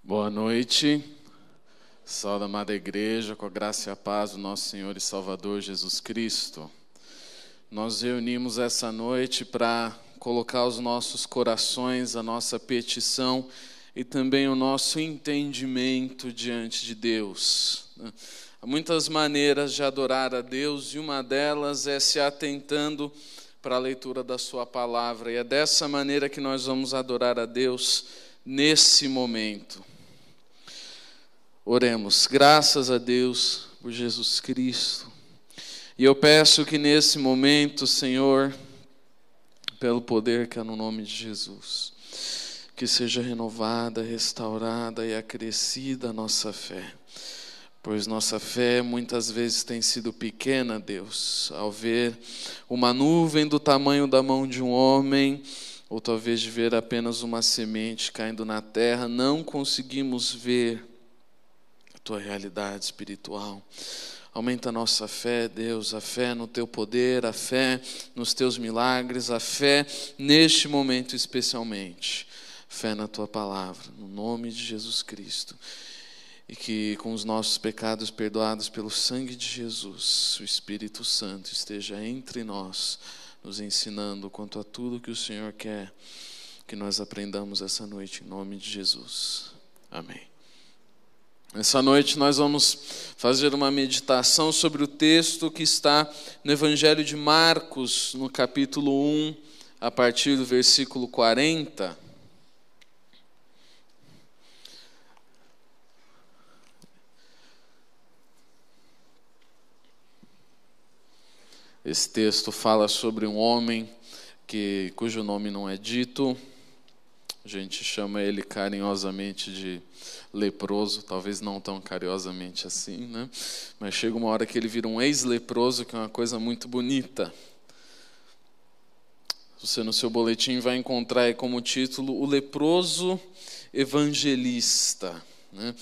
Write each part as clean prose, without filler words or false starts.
Boa noite, salve a amada igreja, com a graça e a paz do nosso Senhor e Salvador Jesus Cristo. Nós reunimos essa noite para colocar os nossos corações, a nossa petição e também o nosso entendimento diante de Deus. Há muitas maneiras de adorar a Deus e uma delas é se atentando para a leitura da sua palavra. E é dessa maneira que nós vamos adorar a Deus nesse momento. Oremos. Graças a Deus por Jesus Cristo. E eu peço que nesse momento, Senhor, pelo poder que há no nome de Jesus, que seja renovada, restaurada e acrescida a nossa fé. Pois nossa fé muitas vezes tem sido pequena, Deus, ao ver uma nuvem do tamanho da mão de um homem, ou talvez de ver apenas uma semente caindo na terra, não conseguimos ver a tua realidade espiritual. Aumenta a nossa fé, Deus, a fé no teu poder, a fé nos teus milagres, a fé neste momento especialmente. Fé na tua palavra, no nome de Jesus Cristo. E que com os nossos pecados perdoados pelo sangue de Jesus, o Espírito Santo esteja entre nós, nos ensinando quanto a tudo que o Senhor quer que nós aprendamos essa noite, em nome de Jesus. Amém. Essa noite nós vamos fazer uma meditação sobre o texto que está no Evangelho de Marcos, no capítulo 1, a partir do versículo 40. Esse texto fala sobre um homem cujo nome não é dito. A gente chama ele carinhosamente de leproso, talvez não tão carinhosamente assim, né? Mas chega uma hora que ele vira um ex-leproso, que é uma coisa muito bonita. Você no seu boletim vai encontrar aí como título O Leproso Evangelista, né?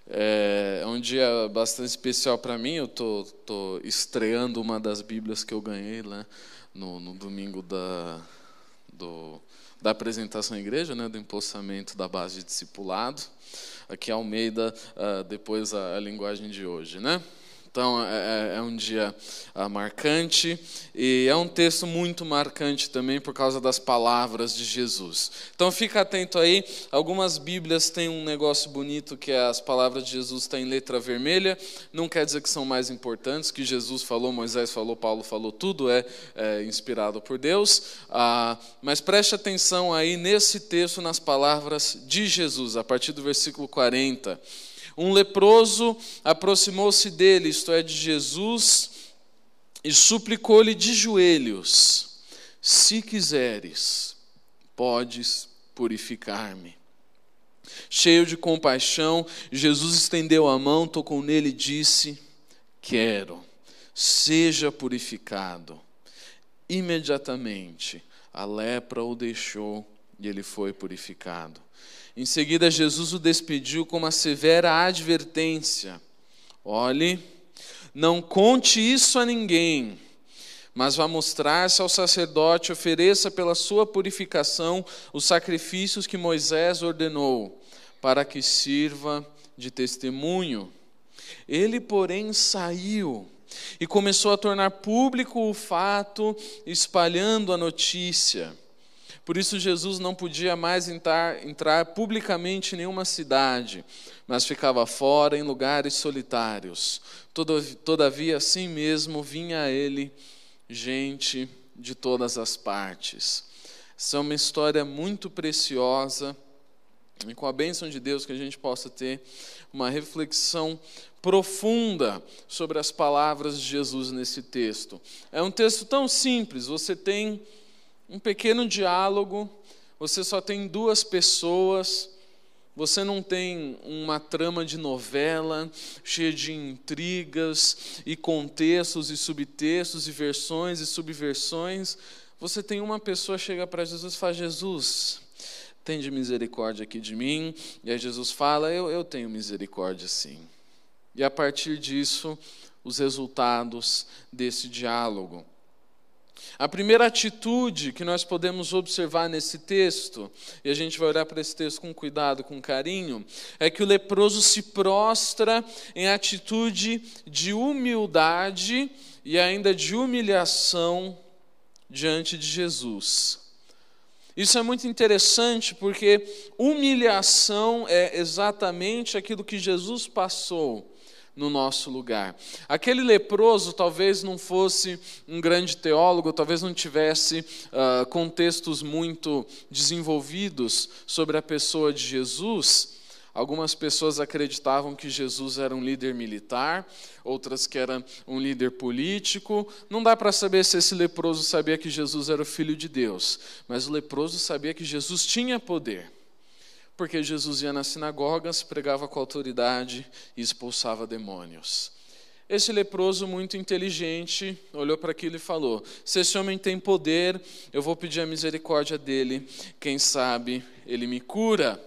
É um dia bastante especial para mim. Eu tô estreando uma das Bíblias que eu ganhei lá no domingo da apresentação à igreja, né, do empossamento da base de discipulado. Aqui Almeida, depois a linguagem de hoje, né? Então, é um dia marcante e é um texto muito marcante também por causa das palavras de Jesus. Então, fica atento aí. Algumas Bíblias têm um negócio bonito que as palavras de Jesus estão em letra vermelha. Não quer dizer que são mais importantes, que Jesus falou, Moisés falou, Paulo falou, tudo é inspirado por Deus. Mas preste atenção aí nesse texto, nas palavras de Jesus, a partir do versículo 40. Um leproso aproximou-se dele, isto é, de Jesus, e suplicou-lhe de joelhos: se quiseres, podes purificar-me. Cheio de compaixão, Jesus estendeu a mão, tocou nele e disse: quero, seja purificado. Imediatamente a lepra o deixou e ele foi purificado. Em seguida, Jesus o despediu com uma severa advertência: olhe, não conte isso a ninguém, mas vá mostrar-se ao sacerdote, ofereça pela sua purificação os sacrifícios que Moisés ordenou, para que sirva de testemunho. Ele, porém, saiu e começou a tornar público o fato, espalhando a notícia. Por isso Jesus não podia mais entrar publicamente em nenhuma cidade, mas ficava fora em lugares solitários. Todavia, assim mesmo, vinha a ele gente de todas as partes. Essa é uma história muito preciosa, e com a bênção de Deus que a gente possa ter uma reflexão profunda sobre as palavras de Jesus nesse texto. É um texto tão simples, você tem um pequeno diálogo, você só tem duas pessoas, você não tem uma trama de novela cheia de intrigas e contextos e subtextos e versões e subversões. Você tem uma pessoa que chega para Jesus e fala: Jesus, tende misericórdia aqui de mim. E aí Jesus fala: eu tenho misericórdia sim. E a partir disso, os resultados desse diálogo. A primeira atitude que nós podemos observar nesse texto, e a gente vai olhar para esse texto com cuidado, com carinho, é que o leproso se prostra em atitude de humildade e ainda de humilhação diante de Jesus. Isso é muito interessante porque humilhação é exatamente aquilo que Jesus passou no nosso lugar. Aquele leproso talvez não fosse um grande teólogo, talvez não tivesse contextos muito desenvolvidos sobre a pessoa de Jesus. Algumas pessoas acreditavam que Jesus era um líder militar, outras que era um líder político. Não dá para saber se esse leproso sabia que Jesus era o Filho de Deus, mas o leproso sabia que Jesus tinha poder, porque Jesus ia nas sinagogas, pregava com autoridade e expulsava demônios. Esse leproso, muito inteligente, olhou para aquilo e falou: se esse homem tem poder, eu vou pedir a misericórdia dele, quem sabe ele me cura.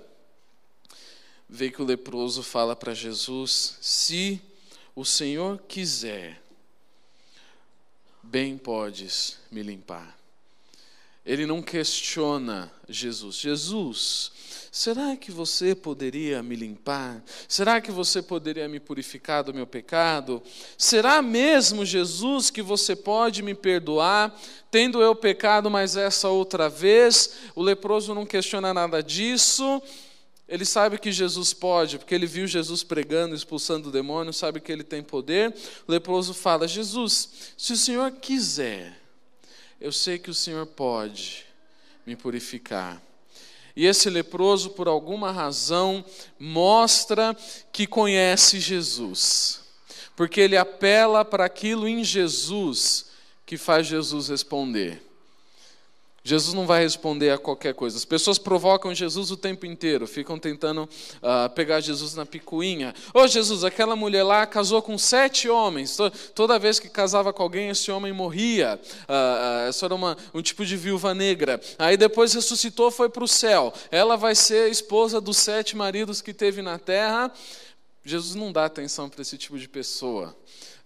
Vê que o leproso fala para Jesus: se o Senhor quiser, bem podes me limpar. Ele não questiona Jesus. Jesus, será que você poderia me limpar? Será que você poderia me purificar do meu pecado? Será mesmo, Jesus, que você pode me perdoar, tendo eu pecado mais essa outra vez? O leproso não questiona nada disso. Ele sabe que Jesus pode, porque ele viu Jesus pregando, expulsando o demônio, sabe que ele tem poder. O leproso fala: Jesus, se o Senhor quiser, eu sei que o Senhor pode me purificar. E esse leproso, por alguma razão, mostra que conhece Jesus, porque ele apela para aquilo em Jesus que faz Jesus responder. Jesus não vai responder a qualquer coisa. As pessoas provocam Jesus o tempo inteiro, ficam tentando pegar Jesus na picuinha. Ô Jesus, aquela mulher lá casou com 7 homens. Toda vez que casava com alguém, esse homem morria. Essa era um tipo de viúva negra. Aí depois ressuscitou, foi para o céu. Ela vai ser esposa dos 7 maridos que teve na terra. Jesus não dá atenção para esse tipo de pessoa.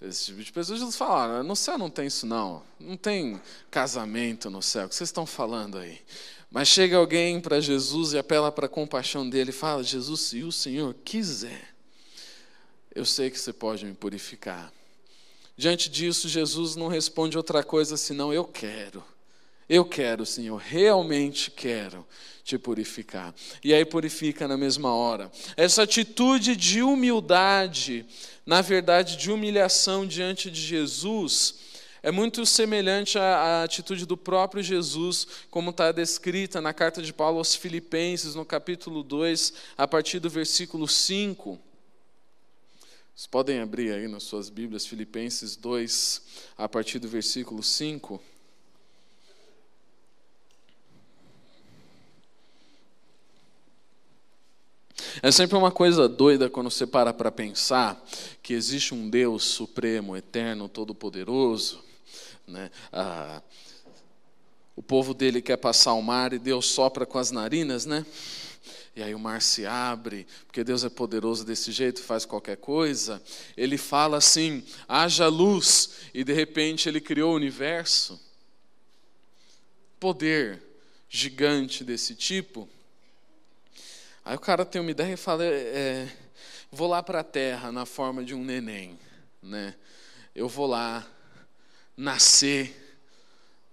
Esse tipo de pessoas, Jesus fala: no céu não tem isso não tem casamento no céu, o que vocês estão falando aí? Mas chega alguém para Jesus e apela para a compaixão dele e fala: Jesus, se o Senhor quiser, eu sei que você pode me purificar. Diante disso, Jesus não responde outra coisa senão: eu quero, Senhor, realmente quero te purificar. E aí purifica na mesma hora. Essa atitude de humildade, na verdade de humilhação diante de Jesus, é muito semelhante à atitude do próprio Jesus, como está descrita na carta de Paulo aos Filipenses, no capítulo 2, a partir do versículo 5. Vocês podem abrir aí nas suas Bíblias, Filipenses 2, a partir do versículo 5. É sempre uma coisa doida quando você para pensar que existe um Deus supremo, eterno, todo-poderoso, né? O povo dele quer passar o mar e Deus sopra com as narinas, né? E aí o mar se abre, porque Deus é poderoso desse jeito, faz qualquer coisa. Ele fala assim: haja luz, e de repente ele criou o universo. Poder gigante desse tipo. Aí o cara tem uma ideia e fala: vou lá para a terra na forma de um neném, né? Eu vou lá nascer,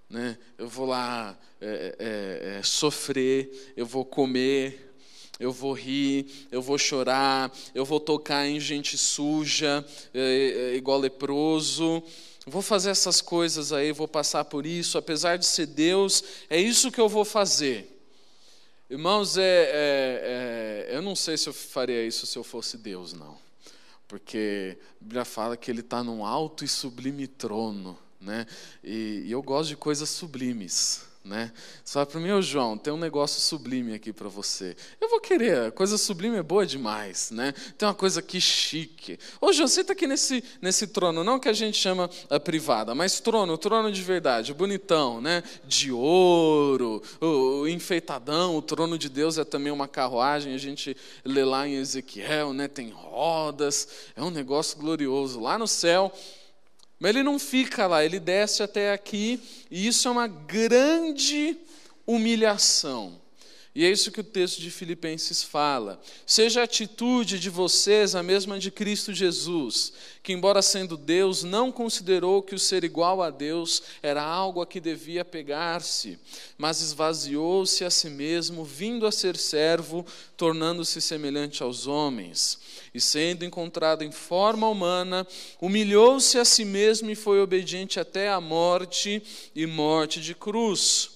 né? Eu vou lá sofrer, eu vou comer, eu vou rir, eu vou chorar, eu vou tocar em gente suja, igual leproso. Vou fazer essas coisas aí, vou passar por isso, apesar de ser Deus, é isso que eu vou fazer. Irmãos, eu não sei se eu faria isso se eu fosse Deus, não. Porque a Bíblia fala que ele está num alto e sublime trono, né? E eu gosto de coisas sublimes, né? Só para mim, João, tem um negócio sublime aqui para você. Eu vou querer, coisa sublime é boa demais, né? Tem uma coisa aqui chique. Ô, João, você está aqui nesse trono, não que a gente chama a privada, mas trono de verdade, bonitão, né? De ouro, o enfeitadão. O trono de Deus é também uma carruagem, a gente lê lá em Ezequiel, né? Tem rodas, é um negócio glorioso. Lá no céu, Mas ele não fica lá, ele desce até aqui, e isso é uma grande humilhação. E é isso que o texto de Filipenses fala. Seja a atitude de vocês a mesma de Cristo Jesus, que embora sendo Deus, não considerou que o ser igual a Deus era algo a que devia apegar-se, mas esvaziou-se a si mesmo, vindo a ser servo, tornando-se semelhante aos homens. E sendo encontrado em forma humana, humilhou-se a si mesmo e foi obediente até a morte e morte de cruz.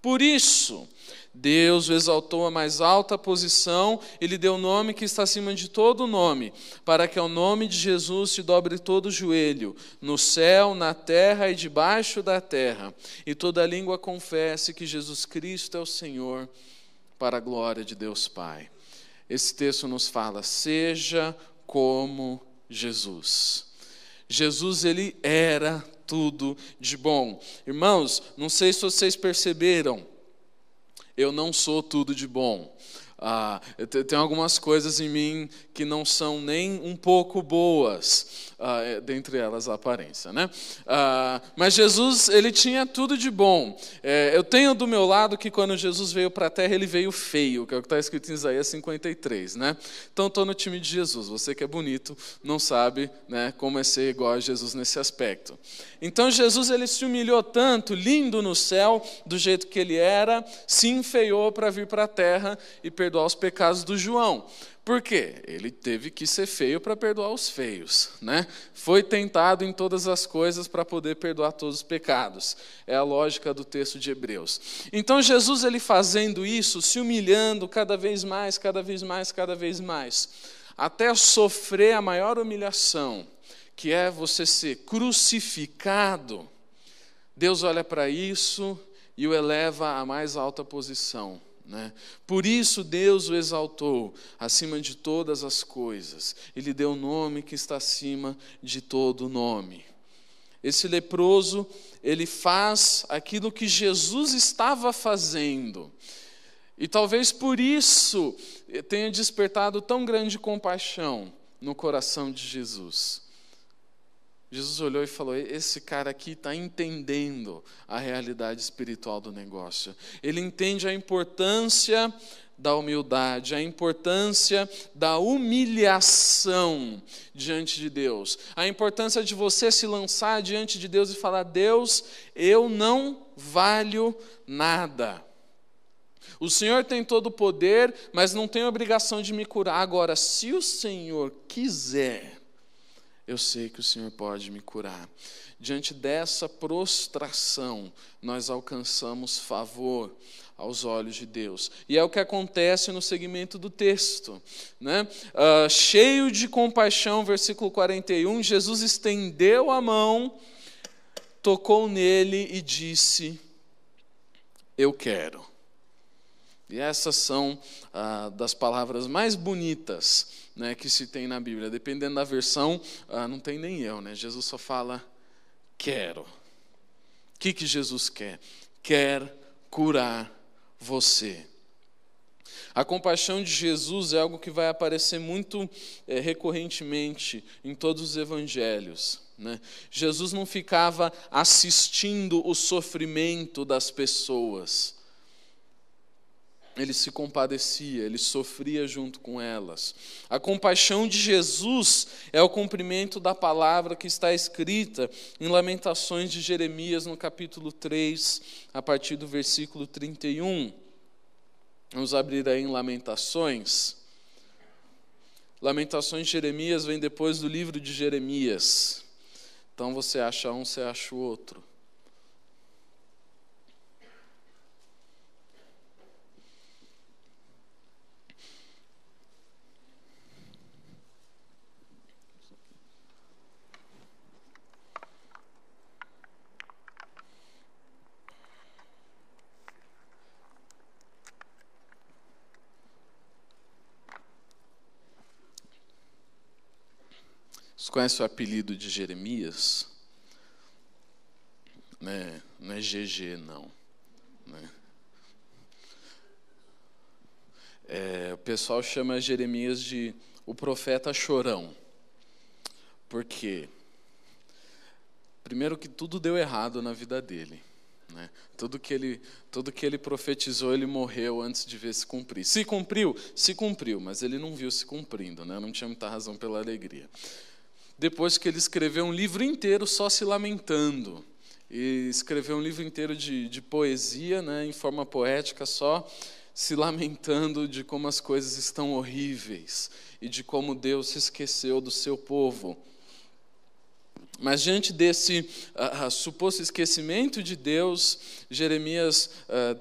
Por isso, Deus o exaltou à mais alta posição e lhe deu o nome que está acima de todo nome, para que ao nome de Jesus se dobre todo o joelho, no céu, na terra e debaixo da terra, e toda língua confesse que Jesus Cristo é o Senhor, para a glória de Deus Pai. Esse texto nos fala, seja como Jesus. Jesus, ele era tudo de bom. Irmãos, não sei se vocês perceberam, eu não sou tudo de bom. Tem algumas coisas em mim que não são nem um pouco boas, dentre elas a aparência, né? Mas Jesus, ele tinha tudo de bom. Eu tenho do meu lado que quando Jesus veio para a terra, ele veio feio, que é o que está escrito em Isaías 53, né? Então estou no time de Jesus. Você que é bonito não sabe, né, como é ser igual a Jesus nesse aspecto. Então Jesus, ele se humilhou tanto, lindo no céu, do jeito que ele era, se enfeiou para vir para a terra e perdoar os pecados do João. Por quê? Ele teve que ser feio para perdoar os feios, né? Foi tentado em todas as coisas para poder perdoar todos os pecados. É a lógica do texto de Hebreus. Então Jesus, ele fazendo isso, se humilhando cada vez mais, cada vez mais, cada vez mais, até sofrer a maior humilhação, que é você ser crucificado. Deus olha para isso e o eleva à mais alta posição. Por isso Deus o exaltou acima de todas as coisas. Ele deu o nome que está acima de todo nome. Esse leproso, ele faz aquilo que Jesus estava fazendo. E talvez por isso tenha despertado tão grande compaixão no coração de Jesus. Jesus olhou e falou, esse cara aqui está entendendo a realidade espiritual do negócio. Ele entende a importância da humildade, a importância da humilhação diante de Deus. A importância de você se lançar diante de Deus e falar, Deus, eu não valho nada. O Senhor tem todo o poder, mas não tem obrigação de me curar. Agora, se o Senhor quiser, eu sei que o Senhor pode me curar. Diante dessa prostração, nós alcançamos favor aos olhos de Deus. E é o que acontece no segmento do texto, né? Cheio de compaixão, versículo 41, Jesus estendeu a mão, tocou nele e disse, eu quero. E essas são das palavras mais bonitas, né, que se tem na Bíblia. Dependendo da versão, não tem nem eu, né? Jesus só fala, quero. O que Jesus quer? Quer curar você. A compaixão de Jesus é algo que vai aparecer muito recorrentemente em todos os evangelhos, né? Jesus não ficava assistindo o sofrimento das pessoas. Ele se compadecia, ele sofria junto com elas. A compaixão de Jesus é o cumprimento da palavra que está escrita em Lamentações de Jeremias, no capítulo 3, a partir do versículo 31. Vamos abrir aí em Lamentações. Lamentações de Jeremias vem depois do livro de Jeremias. Então você acha um, você acha o outro. Vocês conhecem o apelido de Jeremias? Não é GG, não. O pessoal chama Jeremias de o profeta chorão. Por quê? Primeiro que tudo deu errado na vida dele, né? Tudo que ele profetizou, ele morreu antes de ver se cumprir. Se cumpriu, mas ele não viu se cumprindo, né? Não tinha muita razão pela alegria. Depois que ele escreveu um livro inteiro só se lamentando, e escreveu um livro inteiro de poesia, né, em forma poética, só se lamentando de como as coisas estão horríveis e de como Deus se esqueceu do seu povo. Mas diante desse suposto esquecimento de Deus, Jeremias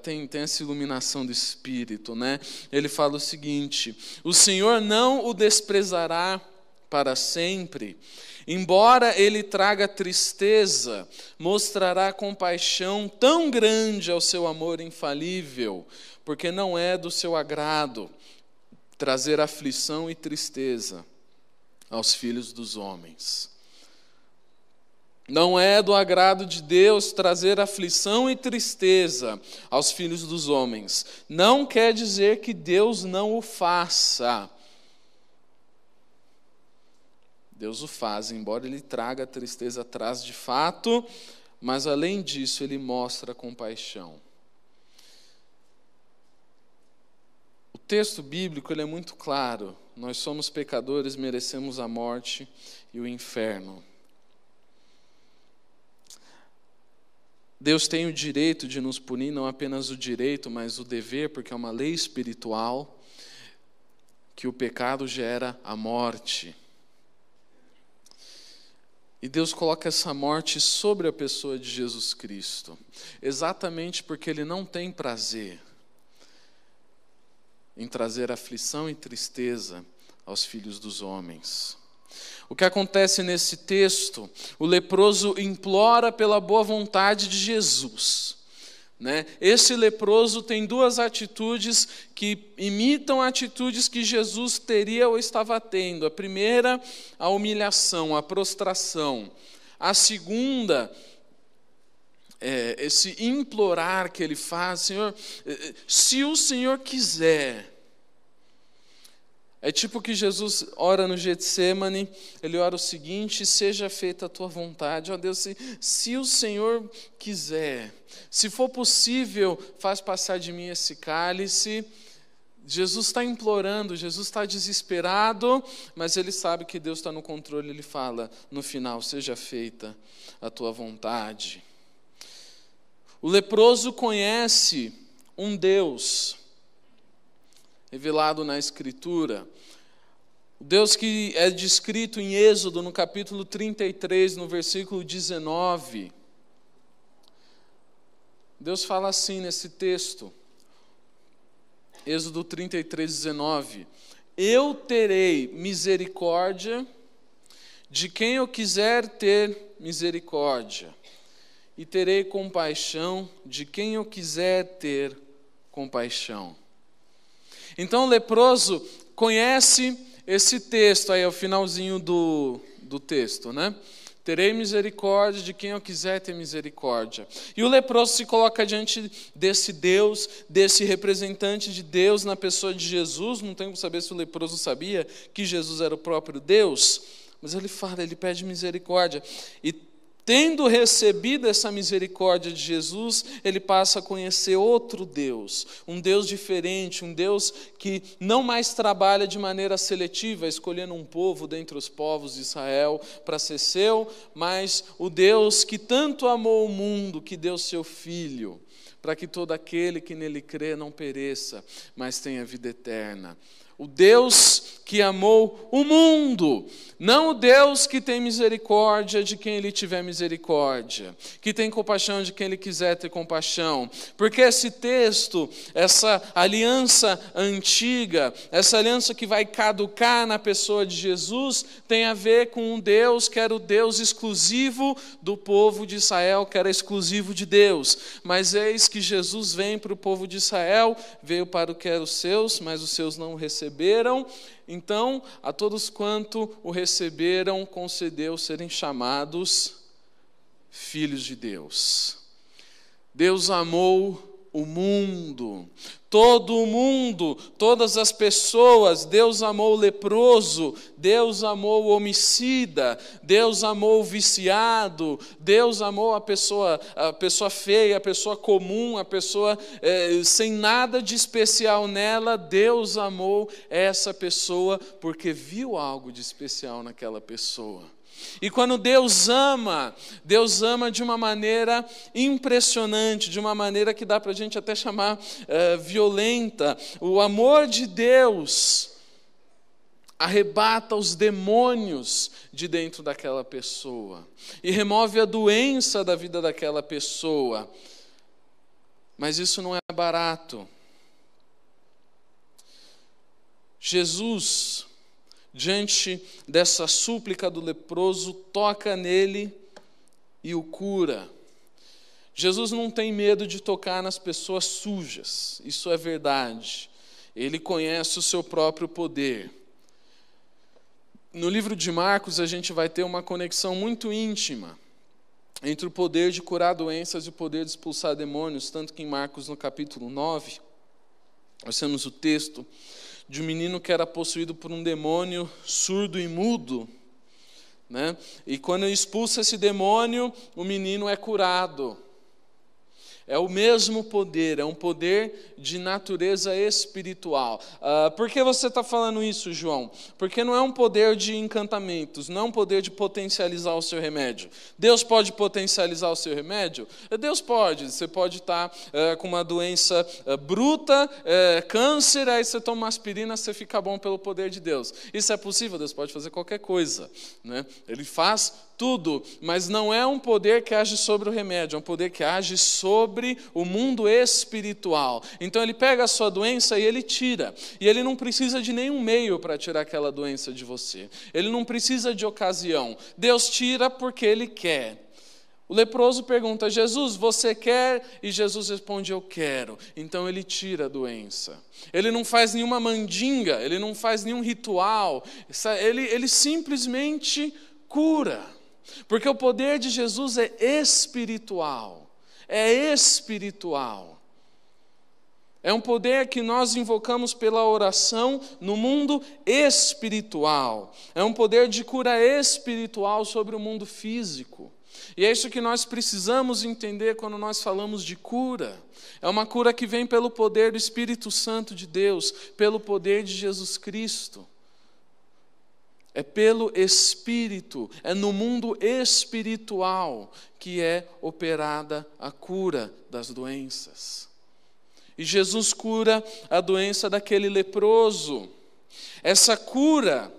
tem essa iluminação do Espírito, né? Ele fala o seguinte: o Senhor não o desprezará para sempre, embora ele traga tristeza, mostrará compaixão tão grande ao seu amor infalível, porque não é do seu agrado trazer aflição e tristeza aos filhos dos homens. Não é do agrado de Deus trazer aflição e tristeza aos filhos dos homens. Não quer dizer que Deus não o faça. Deus o faz, embora ele traga a tristeza atrás de fato, mas além disso ele mostra compaixão. O texto bíblico ele é muito claro. Nós somos pecadores, merecemos a morte e o inferno. Deus tem o direito de nos punir, não apenas o direito, mas o dever, porque é uma lei espiritual, que o pecado gera a morte. E Deus coloca essa morte sobre a pessoa de Jesus Cristo, exatamente porque Ele não tem prazer em trazer aflição e tristeza aos filhos dos homens. O que acontece nesse texto? O leproso implora pela boa vontade de Jesus, né? Esse leproso tem duas atitudes que imitam atitudes que Jesus teria ou estava tendo. A primeira, a humilhação, a prostração. A segunda, esse implorar que ele faz: Senhor, se o Senhor quiser. É tipo que Jesus ora no Getsêmani, ele ora o seguinte: seja feita a tua vontade. Ó Deus, se o Senhor quiser, se for possível, faz passar de mim esse cálice. Jesus está implorando, Jesus está desesperado, mas ele sabe que Deus está no controle. Ele fala no final: seja feita a tua vontade. O leproso conhece um Deus revelado na Escritura, o Deus que é descrito em Êxodo, no capítulo 33, no versículo 19. Deus fala assim nesse texto, Êxodo 33, 19: eu terei misericórdia de quem eu quiser ter misericórdia, e terei compaixão de quem eu quiser ter compaixão. Então o leproso conhece esse texto, aí é o finalzinho do texto, né? Terei misericórdia de quem eu quiser ter misericórdia. E o leproso se coloca diante desse Deus, desse representante de Deus na pessoa de Jesus. Não tem como saber se o leproso sabia que Jesus era o próprio Deus, mas ele fala, ele pede misericórdia. E tendo recebido essa misericórdia de Jesus, ele passa a conhecer outro Deus, um Deus diferente, um Deus que não mais trabalha de maneira seletiva, escolhendo um povo dentre os povos de Israel para ser seu, mas o Deus que tanto amou o mundo, que deu seu Filho, para que todo aquele que nele crê não pereça, mas tenha vida eterna. O Deus que amou o mundo, não o Deus que tem misericórdia de quem Ele tiver misericórdia, que tem compaixão de quem Ele quiser ter compaixão. Porque esse texto, essa aliança antiga, essa aliança que vai caducar na pessoa de Jesus, tem a ver com um Deus que era o Deus exclusivo do povo de Israel, que era exclusivo de Deus. Mas eis que Jesus vem para o povo de Israel, veio para o que eram os seus, mas os seus não o receberam. Então, a todos quanto o receberam, concedeu serem chamados filhos de Deus. Deus amou o mundo. Todo o mundo, todas as pessoas, Deus amou o leproso, Deus amou o homicida, Deus amou o viciado, Deus amou a pessoa feia, a pessoa comum, a pessoa sem nada de especial nela. Deus amou essa pessoa porque viu algo de especial naquela pessoa. E quando Deus ama de uma maneira impressionante, de uma maneira que dá para a gente até chamar violenta. O amor de Deus arrebata os demônios de dentro daquela pessoa e remove a doença da vida daquela pessoa. Mas isso não é barato. Jesus, diante dessa súplica do leproso, toca nele e o cura. Jesus não tem medo de tocar nas pessoas sujas, isso é verdade. Ele conhece o seu próprio poder. No livro de Marcos, a gente vai ter uma conexão muito íntima entre o poder de curar doenças e o poder de expulsar demônios, tanto que em Marcos, no capítulo 9, nós temos o texto de um menino que era possuído por um demônio surdo e mudo, né? E quando expulsa esse demônio, o menino é curado. É o mesmo poder, é um poder de natureza espiritual. Por que você está falando isso, João? Porque não é um poder de encantamentos, não é um poder de potencializar o seu remédio. Deus pode potencializar o seu remédio? Deus pode. Você pode estar com uma doença bruta, câncer, aí você toma uma aspirina, você fica bom pelo poder de Deus. Isso é possível? Deus pode fazer qualquer coisa, né? Ele faz tudo, mas não é um poder que age sobre o remédio, é um poder que age sobre o mundo espiritual. Então ele pega a sua doença e ele tira. E ele não precisa de nenhum meio para tirar aquela doença de você. Ele não precisa de ocasião. Deus tira porque ele quer. O leproso pergunta: Jesus, você quer? E Jesus responde: eu quero. Então ele tira a doença. Ele não faz nenhuma mandinga, ele não faz nenhum ritual. Ele simplesmente cura. Porque o poder de Jesus é espiritual. É espiritual. É um poder que nós invocamos pela oração no mundo espiritual. É um poder de cura espiritual sobre o mundo físico. E é isso que nós precisamos entender quando nós falamos de cura. É uma cura que vem pelo poder do Espírito Santo de Deus, pelo poder de Jesus Cristo. É pelo Espírito, é no mundo espiritual que é operada a cura das doenças. E Jesus cura a doença daquele leproso. Essa cura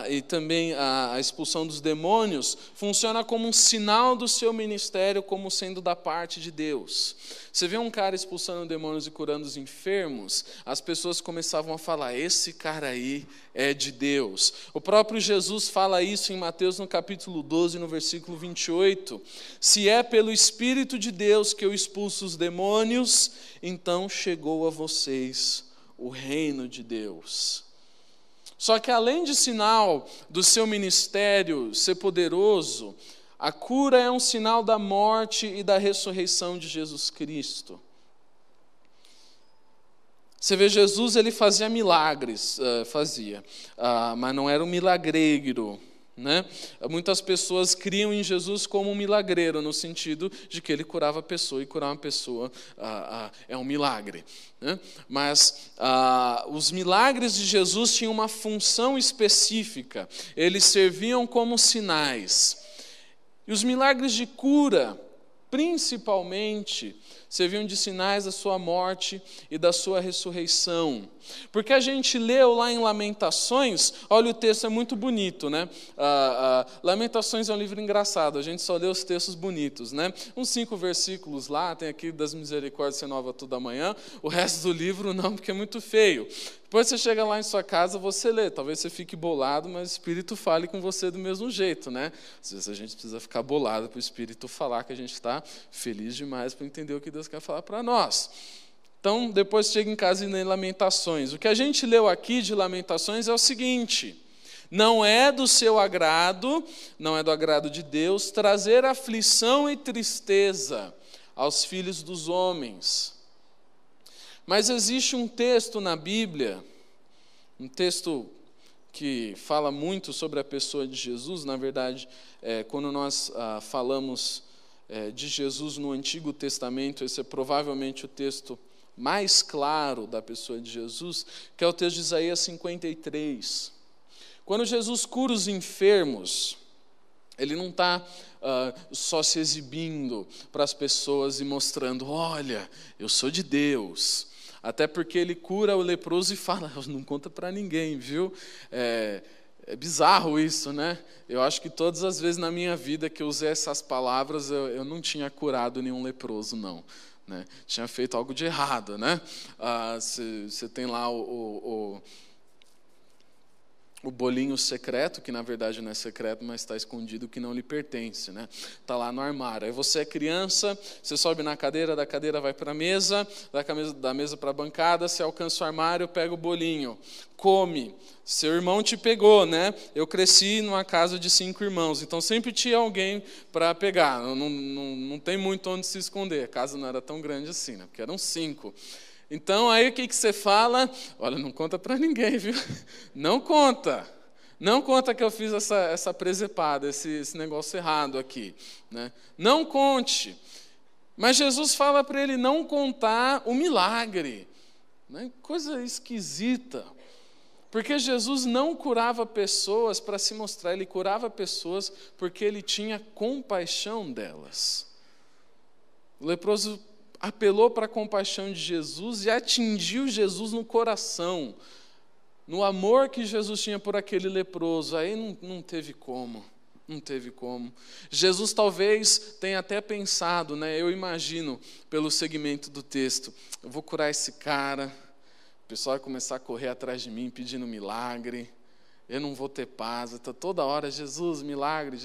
e também a expulsão dos demônios funciona como um sinal do seu ministério, como sendo da parte de Deus. Você vê um cara expulsando demônios e curando os enfermos, as pessoas começavam a falar: esse cara aí é de Deus. O próprio Jesus fala isso em Mateus no capítulo 12, no versículo 28. Se é pelo Espírito de Deus que eu expulso os demônios, então chegou a vocês o reino de Deus. Só que além de sinal do seu ministério ser poderoso, a cura é um sinal da morte e da ressurreição de Jesus Cristo. Você vê, Jesus, ele fazia milagres, mas não era um milagreiro, né? Muitas pessoas criam em Jesus como um milagreiro, no sentido de que ele curava a pessoa, e curar uma pessoa é um milagre, né? Mas os milagres de Jesus tinham uma função específica, eles serviam como sinais. E os milagres de cura, principalmente, serviam de sinais da sua morte e da sua ressurreição. Porque a gente leu lá em Lamentações, olha, o texto é muito bonito, né? Lamentações é um livro engraçado, a gente só lê os textos bonitos, né? Uns 5 versículos lá, tem aqui das misericórdias se renova toda manhã, o resto do livro não, porque é muito feio. Depois você chega lá em sua casa, você lê, talvez você fique bolado, mas o Espírito fale com você do mesmo jeito, né? Às vezes a gente precisa ficar bolado para o Espírito falar que a gente está feliz demais para entender o que Deus quer falar para nós. Então, depois chega em casa e lê Lamentações. O que a gente leu aqui de Lamentações é o seguinte: não é do seu agrado, não é do agrado de Deus, trazer aflição e tristeza aos filhos dos homens. Mas existe um texto na Bíblia, um texto que fala muito sobre a pessoa de Jesus. Na verdade, quando nós falamos de Jesus no Antigo Testamento, esse é provavelmente o texto mais claro da pessoa de Jesus, que é o texto de Isaías 53. Quando Jesus cura os enfermos, ele não está só se exibindo para as pessoas e mostrando, olha, eu sou de Deus. Até porque ele cura o leproso e fala, não conta para ninguém, viu? É bizarro isso, né? Eu acho que todas as vezes na minha vida que eu usei essas palavras, eu não tinha curado nenhum leproso, não. Né? Tinha feito algo de errado, né? Você tem lá o bolinho secreto, que na verdade não é secreto, mas está escondido, que não lhe pertence, né? Está lá no armário. Aí você é criança, você sobe na cadeira, da cadeira vai para a mesa, da mesa para a bancada, você alcança o armário, pega o bolinho, come. Seu irmão te pegou, né? Eu cresci numa casa de 5 irmãos, então sempre tinha alguém para pegar. Não tem muito onde se esconder. A casa não era tão grande assim, né? Porque eram 5. Então, aí o que você fala? Olha, não conta para ninguém, viu? Não conta. Não conta que eu fiz essa presepada, esse negócio errado aqui. Né? Não conte. Mas Jesus fala para ele não contar o milagre. Né? Coisa esquisita. Porque Jesus não curava pessoas para se mostrar, ele curava pessoas porque ele tinha compaixão delas. O leproso apelou para a compaixão de Jesus e atingiu Jesus no coração, no amor que Jesus tinha por aquele leproso. Aí não teve como, não teve como. Jesus talvez tenha até pensado, né, eu imagino, pelo segmento do texto, eu vou curar esse cara, o pessoal vai começar a correr atrás de mim pedindo milagre, eu não vou ter paz, estou toda hora, Jesus, milagre,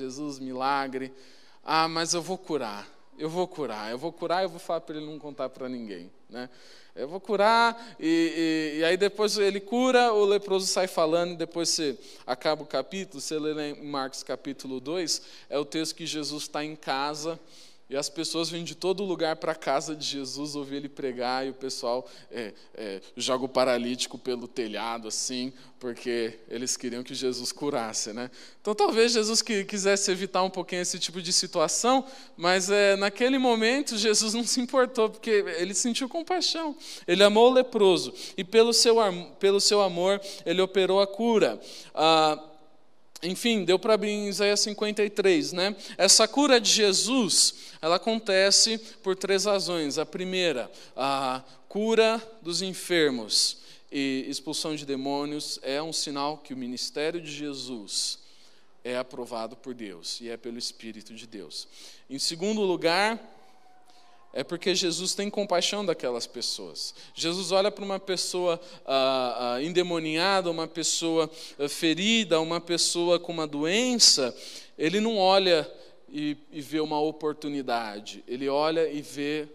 mas eu vou curar. Eu vou curar, eu vou falar para ele não contar para ninguém. Né? Eu vou curar, e aí depois ele cura, o leproso sai falando, depois você acaba o capítulo, você lê em Marcos capítulo 2, é o texto que Jesus está em casa, e as pessoas vêm de todo lugar para a casa de Jesus ouvir ele pregar, e o pessoal joga o paralítico pelo telhado, assim, porque eles queriam que Jesus curasse. Né? Então, talvez Jesus quisesse evitar um pouquinho esse tipo de situação, mas naquele momento Jesus não se importou, porque ele sentiu compaixão. Ele amou o leproso, e pelo seu amor, ele operou a cura. Enfim, deu para abrir em Isaías 53, né? Essa cura de Jesus, ela acontece por 3 razões. A primeira, a cura dos enfermos e expulsão de demônios é um sinal que o ministério de Jesus é aprovado por Deus e é pelo Espírito de Deus. Em segundo lugar, é porque Jesus tem compaixão daquelas pessoas. Jesus olha para uma pessoa endemoniada, uma pessoa ferida, uma pessoa com uma doença, ele não olha e vê uma oportunidade, ele olha e vê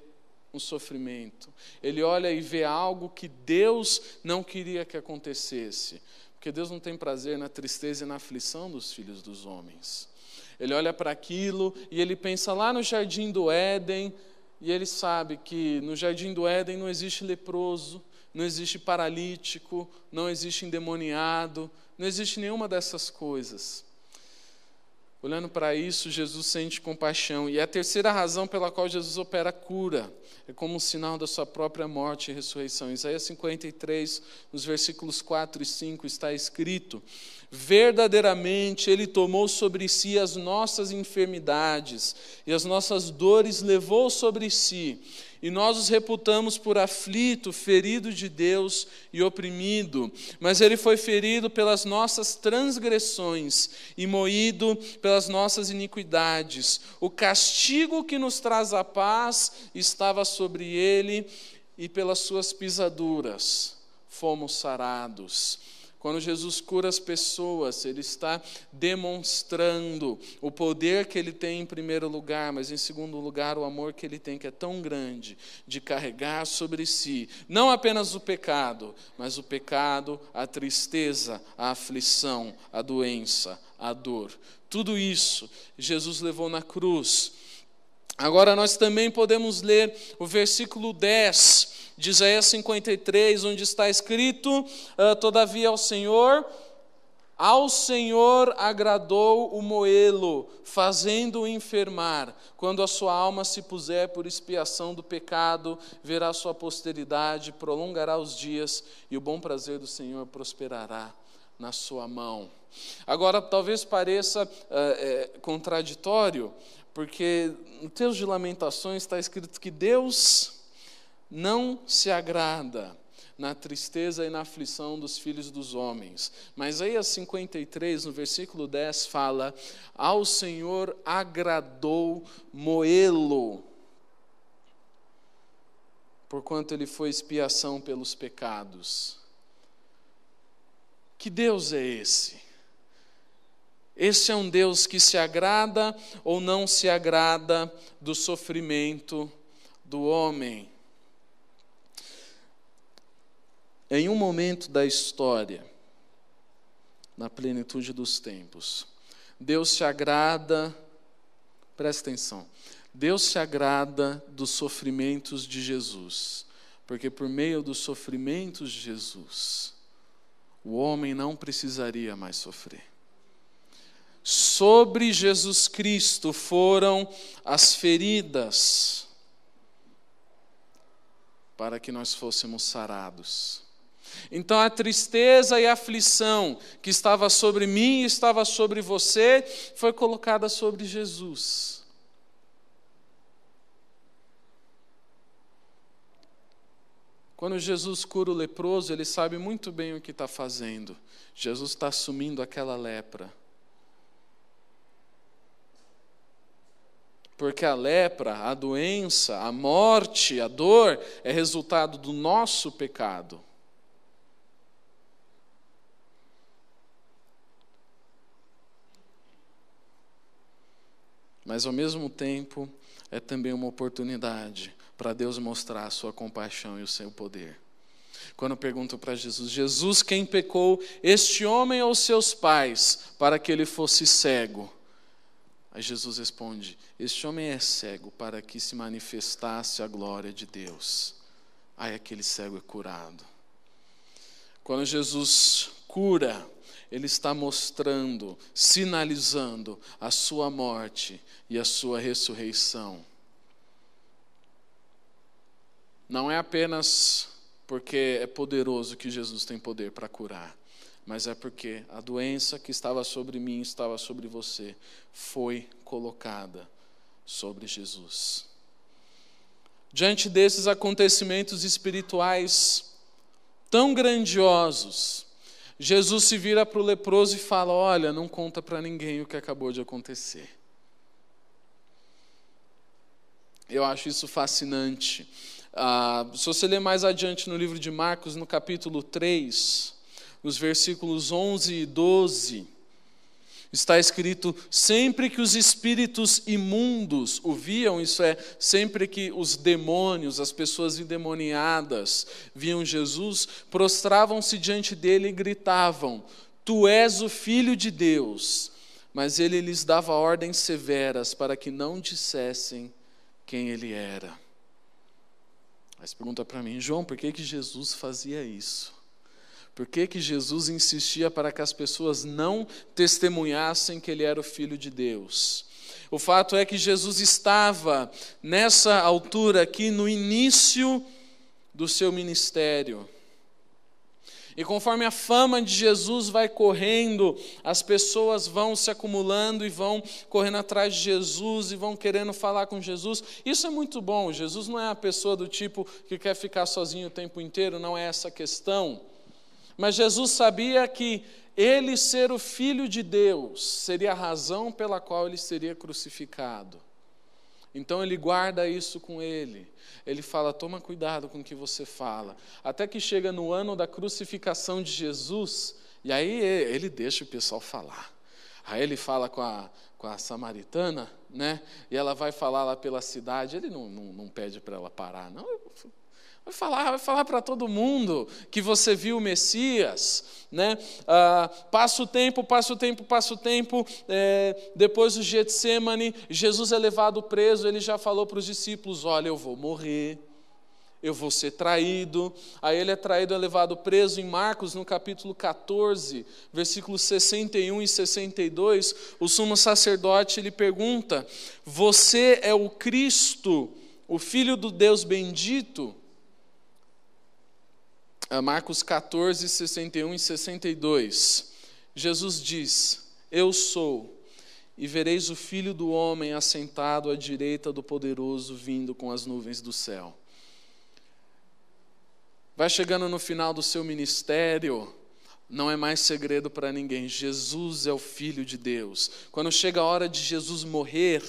um sofrimento, ele olha e vê algo que Deus não queria que acontecesse, porque Deus não tem prazer na tristeza e na aflição dos filhos dos homens. Ele olha para aquilo e ele pensa lá no jardim do Éden, e ele sabe que no jardim do Éden não existe leproso, não existe paralítico, não existe endemoniado, não existe nenhuma dessas coisas. Olhando para isso, Jesus sente compaixão. E a terceira razão pela qual Jesus opera a cura é como um sinal da sua própria morte e ressurreição. Em Isaías 53, nos versículos 4 e 5, está escrito: verdadeiramente Ele tomou sobre si as nossas enfermidades e as nossas dores levou sobre si. E nós os reputamos por aflito, ferido de Deus e oprimido. Mas Ele foi ferido pelas nossas transgressões e moído pelas nossas iniquidades. O castigo que nos traz a paz estava sobre Ele, e pelas suas pisaduras fomos sarados. Quando Jesus cura as pessoas, Ele está demonstrando o poder que Ele tem em primeiro lugar, mas em segundo lugar o amor que Ele tem, que é tão grande, de carregar sobre si, não apenas o pecado, mas o pecado, a tristeza, a aflição, a doença, a dor. Tudo isso Jesus levou na cruz. Agora nós também podemos ler o versículo 10 de Isaías 53, onde está escrito: todavia ao Senhor agradou o moê-lo, fazendo-o enfermar. Quando a sua alma se puser por expiação do pecado, verá sua posteridade, prolongará os dias, e o bom prazer do Senhor prosperará na sua mão. Agora, talvez pareça contraditório, porque no texto de Lamentações está escrito que Deus não se agrada na tristeza e na aflição dos filhos dos homens. Mas Isaías 53, no versículo 10, fala: ao Senhor agradou moê-lo, porquanto ele foi expiação pelos pecados. Que Deus é esse? Esse é um Deus que se agrada ou não se agrada do sofrimento do homem. Em um momento da história, na plenitude dos tempos, Deus se agrada, presta atenção, Deus se agrada dos sofrimentos de Jesus, porque por meio dos sofrimentos de Jesus, o homem não precisaria mais sofrer. Sobre Jesus Cristo foram as feridas para que nós fôssemos sarados. Então a tristeza e a aflição que estava sobre mim e estava sobre você foi colocada sobre Jesus. Quando Jesus cura o leproso, ele sabe muito bem o que está fazendo. Jesus está assumindo aquela lepra. Porque a lepra, a doença, a morte, a dor é resultado do nosso pecado. Mas ao mesmo tempo é também uma oportunidade para Deus mostrar a sua compaixão e o seu poder. Quando perguntam para Jesus: Jesus, quem pecou, este homem ou seus pais, para que ele fosse cego? Aí Jesus responde: este homem é cego para que se manifestasse a glória de Deus. Aí aquele cego é curado. Quando Jesus cura, ele está mostrando, sinalizando a sua morte e a sua ressurreição. Não é apenas porque é poderoso que Jesus tem poder para curar, mas é porque a doença que estava sobre mim, estava sobre você, foi colocada sobre Jesus. Diante desses acontecimentos espirituais tão grandiosos, Jesus se vira para o leproso e fala: olha, não conta para ninguém o que acabou de acontecer. Eu acho isso fascinante. Se você ler mais adiante no livro de Marcos, no capítulo 3, nos versículos 11 e 12, está escrito: sempre que os espíritos imundos o viam, isso é, sempre que os demônios, as pessoas endemoniadas viam Jesus, prostravam-se diante dele e gritavam: tu és o Filho de Deus. Mas ele lhes dava ordens severas para que não dissessem quem ele era. Aí você pergunta para mim: João, por que Jesus fazia isso? Por que Jesus insistia para que as pessoas não testemunhassem que ele era o Filho de Deus? O fato é que Jesus estava, nessa altura aqui, no início do seu ministério. E conforme a fama de Jesus vai correndo, as pessoas vão se acumulando e vão correndo atrás de Jesus e vão querendo falar com Jesus. Isso é muito bom. Jesus não é a pessoa do tipo que quer ficar sozinho o tempo inteiro, não é essa a questão. Mas Jesus sabia que ele ser o Filho de Deus seria a razão pela qual ele seria crucificado. Então ele guarda isso com ele. Ele fala: toma cuidado com o que você fala. Até que chega no ano da crucificação de Jesus, e aí ele deixa o pessoal falar. Aí ele fala com a samaritana, né? E ela vai falar lá pela cidade. Ele não pede para ela parar, não. Vai falar para todo mundo que você viu o Messias, né? Passa o tempo, depois do Getsêmani, Jesus é levado preso, ele já falou para os discípulos, olha, eu vou morrer, eu vou ser traído. Aí ele é traído, é levado preso. Em Marcos, no capítulo 14, versículos 61 e 62, o sumo sacerdote lhe pergunta, você é o Cristo, o Filho do Deus bendito? Marcos 14, 61 e 62, Jesus diz, eu sou, e vereis o Filho do Homem assentado à direita do Poderoso, vindo com as nuvens do céu. Vai chegando no final do seu ministério, não é mais segredo para ninguém, Jesus é o Filho de Deus. Quando chega a hora de Jesus morrer,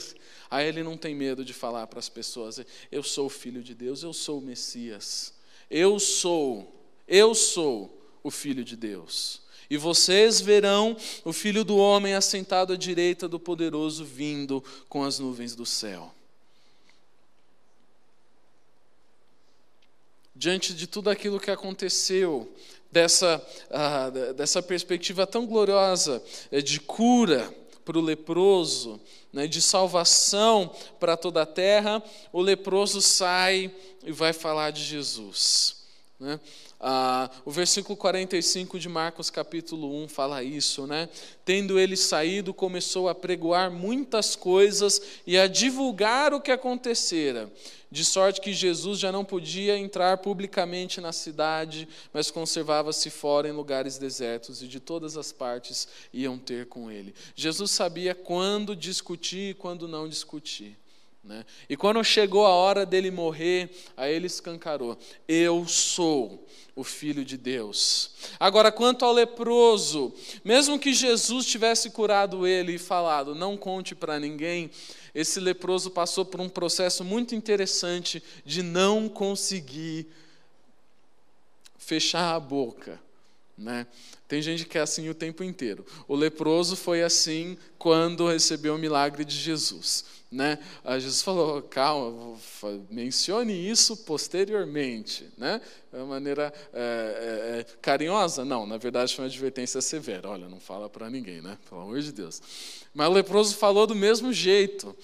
aí ele não tem medo de falar para as pessoas, eu sou o Filho de Deus, eu sou o Messias, eu sou o Filho de Deus. E vocês verão o Filho do Homem assentado à direita do Poderoso, vindo com as nuvens do céu. Diante de tudo aquilo que aconteceu, dessa perspectiva tão gloriosa de cura para o leproso, né, de salvação para toda a terra, o leproso sai e vai falar de Jesus, né? O versículo 45 de Marcos capítulo 1 fala isso, né? Tendo ele saído, começou a pregoar muitas coisas e a divulgar o que acontecera, de sorte que Jesus já não podia entrar publicamente na cidade, mas conservava-se fora em lugares desertos, e de todas as partes iam ter com ele. Jesus sabia quando discutir e quando não discutir, né? E quando chegou a hora dele morrer, aí ele escancarou, eu sou o Filho de Deus. Agora, quanto ao leproso, mesmo que Jesus tivesse curado ele e falado, não conte para ninguém, esse leproso passou por um processo muito interessante de não conseguir fechar a boca, né? Tem gente que é assim o tempo inteiro. O leproso foi assim quando recebeu o milagre de Jesus, né? Jesus falou, calma, mencione isso posteriormente, né? De uma maneira carinhosa? Não, na verdade foi uma advertência severa. Olha, não fala para ninguém, né? Pelo amor de Deus. Mas o leproso falou do mesmo jeito.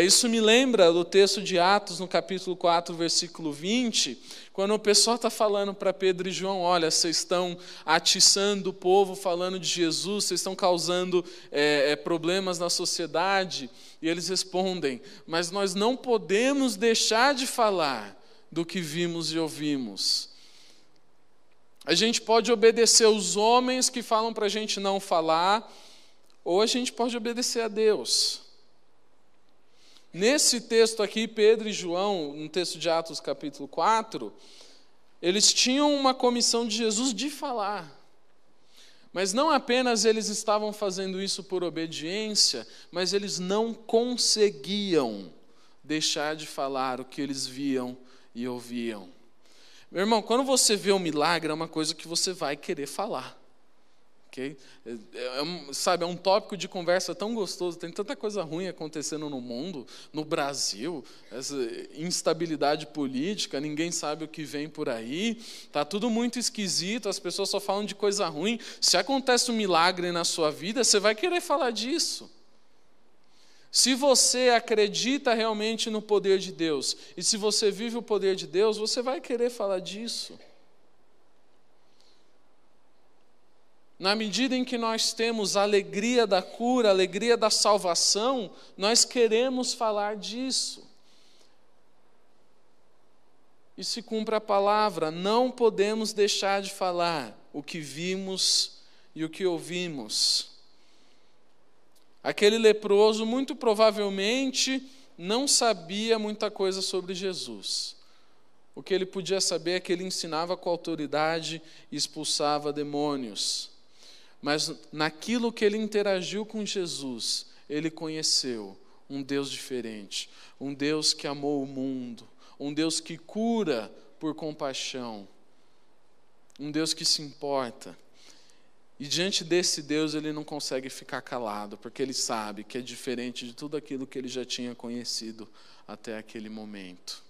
Isso me lembra do texto de Atos, no capítulo 4, versículo 20, quando o pessoal está falando para Pedro e João, olha, vocês estão atiçando o povo falando de Jesus, vocês estão causando problemas na sociedade. E eles respondem, mas nós não podemos deixar de falar do que vimos e ouvimos. A gente pode obedecer os homens que falam para a gente não falar, ou a gente pode obedecer a Deus. Nesse texto aqui, Pedro e João, no texto de Atos capítulo 4, eles tinham uma comissão de Jesus de falar. Mas não apenas eles estavam fazendo isso por obediência, mas eles não conseguiam deixar de falar o que eles viam e ouviam. Meu irmão, quando você vê um milagre, é uma coisa que você vai querer falar. Okay? É um tópico de conversa tão gostoso, tem tanta coisa ruim acontecendo no mundo, no Brasil, essa instabilidade política, ninguém sabe o que vem por aí, está tudo muito esquisito, as pessoas só falam de coisa ruim. Se acontece um milagre na sua vida, você vai querer falar disso. Se você acredita realmente no poder de Deus, e se você vive o poder de Deus, você vai querer falar disso. Na medida em que nós temos a alegria da cura, a alegria da salvação, nós queremos falar disso. E se cumpre a palavra, não podemos deixar de falar o que vimos e o que ouvimos. Aquele leproso, muito provavelmente, não sabia muita coisa sobre Jesus. O que ele podia saber é que ele ensinava com autoridade e expulsava demônios. Mas naquilo que ele interagiu com Jesus, ele conheceu um Deus diferente, um Deus que amou o mundo, um Deus que cura por compaixão, um Deus que se importa. E diante desse Deus ele não consegue ficar calado, porque ele sabe que é diferente de tudo aquilo que ele já tinha conhecido até aquele momento.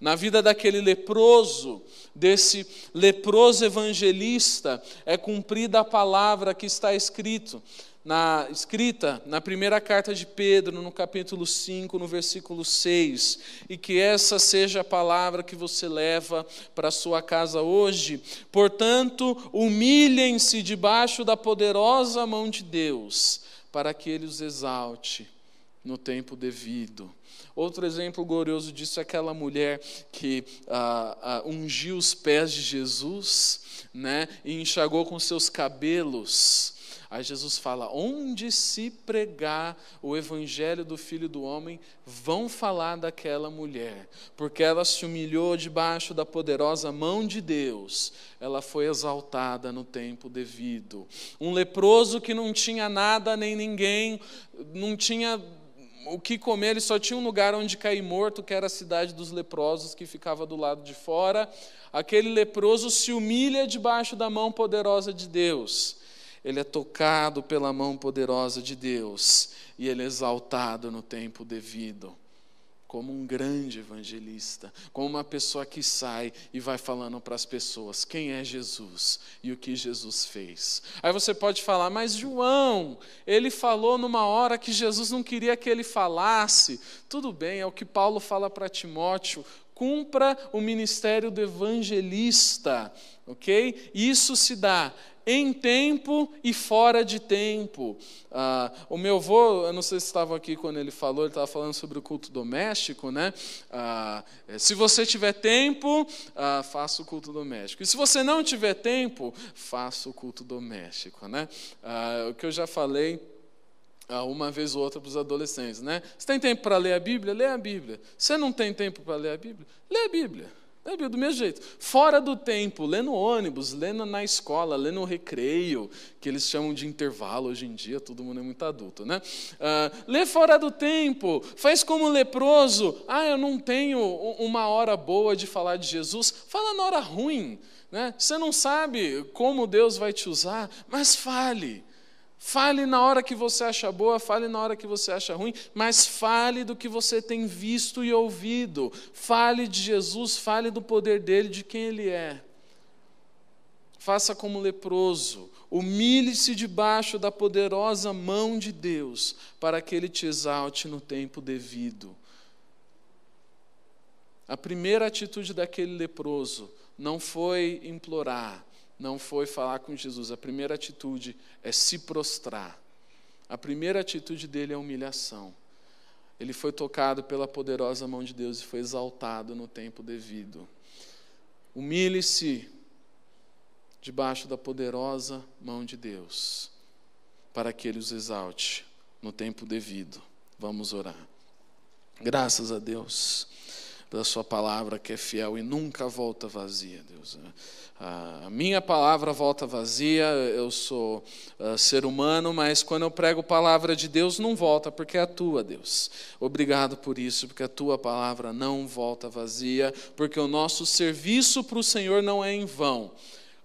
Na vida daquele leproso, desse leproso evangelista, é cumprida a palavra que está escrita na primeira carta de Pedro, no capítulo 5, no versículo 6, e que essa seja a palavra que você leva para a sua casa hoje. Portanto, humilhem-se debaixo da poderosa mão de Deus, para que Ele os exalte no tempo devido. Outro exemplo glorioso disso é aquela mulher que ungiu os pés de Jesus, né, e enxagou com seus cabelos. Aí Jesus fala, onde se pregar o evangelho do Filho do Homem, vão falar daquela mulher, porque ela se humilhou debaixo da poderosa mão de Deus, ela foi exaltada no tempo devido. Um leproso que não tinha nada nem ninguém, não tinha o que comer, ele só tinha um lugar onde cair morto, que era a cidade dos leprosos, que ficava do lado de fora. Aquele leproso se humilha debaixo da mão poderosa de Deus. Ele é tocado pela mão poderosa de Deus e ele é exaltado no tempo devido, como um grande evangelista, como uma pessoa que sai e vai falando para as pessoas quem é Jesus e o que Jesus fez. Aí você pode falar, mas João, ele falou numa hora que Jesus não queria que ele falasse. Tudo bem, é o que Paulo fala para Timóteo, cumpra o ministério do evangelista, ok? Isso se dá em tempo e fora de tempo. O meu avô, eu não sei se estavam aqui quando ele estava falando sobre o culto doméstico, né? Se você tiver tempo, faça o culto doméstico. E se você não tiver tempo, faça o culto doméstico, né? O que eu já falei uma vez ou outra para os adolescentes, né? Você tem tempo para ler a Bíblia? Lê a Bíblia. Você não tem tempo para ler a Bíblia? Lê a Bíblia. Do mesmo jeito, fora do tempo, lê no ônibus, lê na escola, lê no recreio, que eles chamam de intervalo hoje em dia, todo mundo é muito adulto, né? Lê fora do tempo, faz como leproso, eu não tenho uma hora boa de falar de Jesus, fala na hora ruim, né? Você não sabe como Deus vai te usar, mas fale. Fale na hora que você acha boa, fale na hora que você acha ruim, mas fale do que você tem visto e ouvido. Fale de Jesus, fale do poder dele, de quem ele é. Faça como leproso, humilhe-se debaixo da poderosa mão de Deus, para que ele te exalte no tempo devido. A primeira atitude daquele leproso não foi implorar, não foi falar com Jesus. A primeira atitude é se prostrar. A primeira atitude dele é humilhação. Ele foi tocado pela poderosa mão de Deus e foi exaltado no tempo devido. Humilhe-se debaixo da poderosa mão de Deus, para que Ele os exalte no tempo devido. Vamos orar. Graças a Deus pela sua palavra que é fiel e nunca volta vazia, Deus. A minha palavra volta vazia, eu sou ser humano, mas quando eu prego a palavra de Deus não volta, porque é a tua, Deus. Obrigado por isso, porque a tua palavra não volta vazia, porque o nosso serviço para o Senhor não é em vão.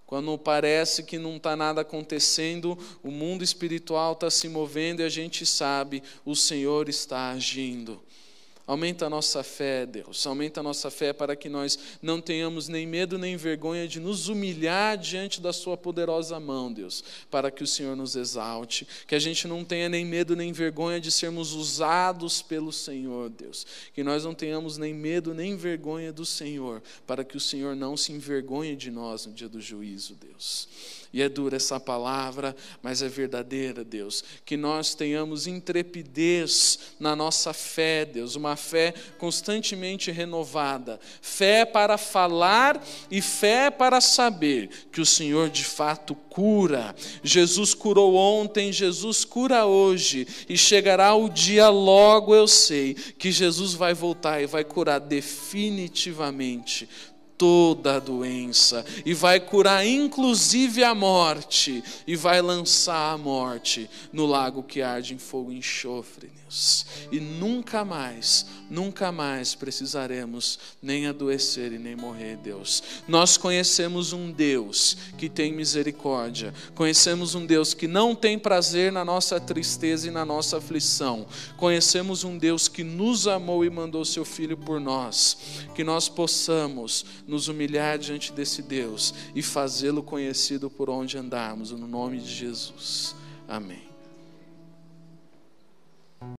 Quando parece que não está nada acontecendo, o mundo espiritual está se movendo e a gente sabe, o Senhor está agindo. Aumenta a nossa fé, Deus, aumenta a nossa fé para que nós não tenhamos nem medo nem vergonha de nos humilhar diante da sua poderosa mão, Deus, para que o Senhor nos exalte, que a gente não tenha nem medo nem vergonha de sermos usados pelo Senhor, Deus, que nós não tenhamos nem medo nem vergonha do Senhor, para que o Senhor não se envergonhe de nós no dia do juízo, Deus. E é dura essa palavra, mas é verdadeira, Deus. Que nós tenhamos intrepidez na nossa fé, Deus. Uma fé constantemente renovada. Fé para falar e fé para saber que o Senhor de fato cura. Jesus curou ontem, Jesus cura hoje. E chegará o dia logo, eu sei, que Jesus vai voltar e vai curar definitivamente toda a doença, e vai curar inclusive a morte, e vai lançar a morte no lago que arde em fogo e enxofre, Deus, e nunca mais nunca mais precisaremos nem adoecer e nem morrer, Deus. Nós conhecemos um Deus que tem misericórdia, conhecemos um Deus que não tem prazer na nossa tristeza e na nossa aflição, conhecemos um Deus que nos amou e mandou seu Filho por nós, que nós possamos nos humilhar diante desse Deus e fazê-lo conhecido por onde andarmos, no nome de Jesus. Amém.